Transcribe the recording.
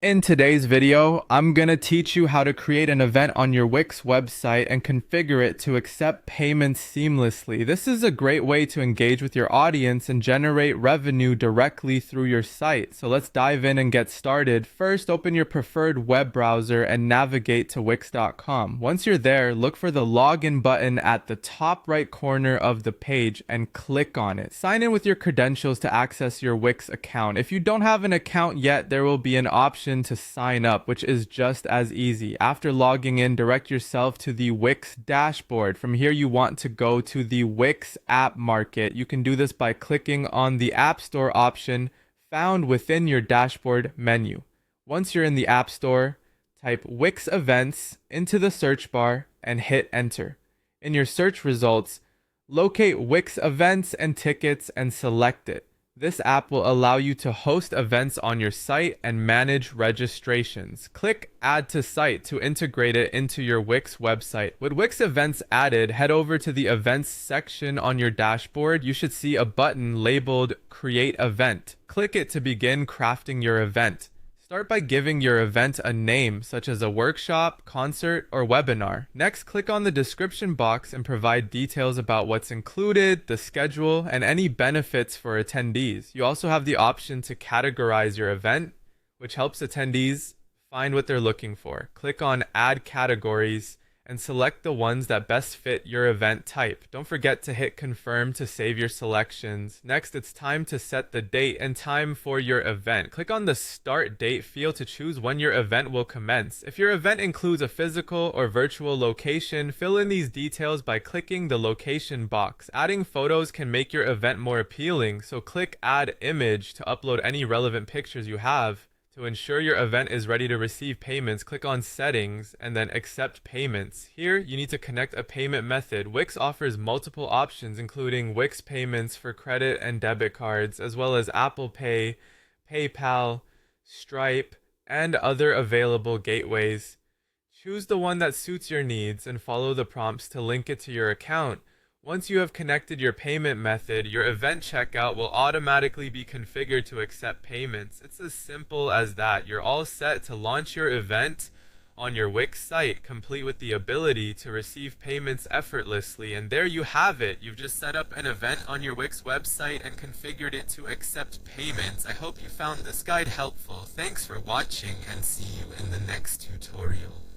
In today's video, I'm gonna teach you how to create an event on your Wix website and configure it to accept payments seamlessly. This is a great way to engage with your audience and generate revenue directly through your site. So let's dive in and get started. First, open your preferred web browser and navigate to wix.com. Once you're there, look for the login button at the top right corner of the page and click on it. Sign in with your credentials to access your Wix account. If you don't have an account yet, there will be an option to sign up, which is just as easy. After logging in, direct yourself to the Wix dashboard. From here, you want to go to the Wix App Market. You can do this by clicking on the App Store option found within your dashboard menu. Once you're in the App Store, type Wix Events into the search bar and hit enter. In your search results, locate Wix Events and Tickets and select it. This app will allow you to host events on your site and manage registrations. Click Add to Site to integrate it into your Wix website. With Wix Events added, head over to the Events section on your dashboard. You should see a button labeled Create Event. Click it to begin crafting your event. Start by giving your event a name, such as a workshop, concert, or webinar. Next, click on the description box and provide details about what's included, the schedule, and any benefits for attendees. You also have the option to categorize your event, which helps attendees find what they're looking for. Click on Add Categories and select the ones that best fit your event type. Don't forget to hit confirm to save your selections. Next, it's time to set the date and time for your event. Click on the start date field to choose when your event will commence. If your event includes a physical or virtual location, fill in these details by clicking the location box. Adding photos can make your event more appealing, so click add image to upload any relevant pictures you have. To ensure your event is ready to receive payments, click on Settings and then Accept Payments. Here, you need to connect a payment method. Wix offers multiple options, including Wix payments for credit and debit cards, as well as Apple Pay, PayPal, Stripe, and other available gateways. Choose the one that suits your needs and follow the prompts to link it to your account. Once you have connected your payment method, your event checkout will automatically be configured to accept payments. It's as simple as that. You're all set to launch your event on your Wix site, complete with the ability to receive payments effortlessly. And there you have it. You've just set up an event on your Wix website and configured it to accept payments. I hope you found this guide helpful. Thanks for watching and see you in the next tutorial.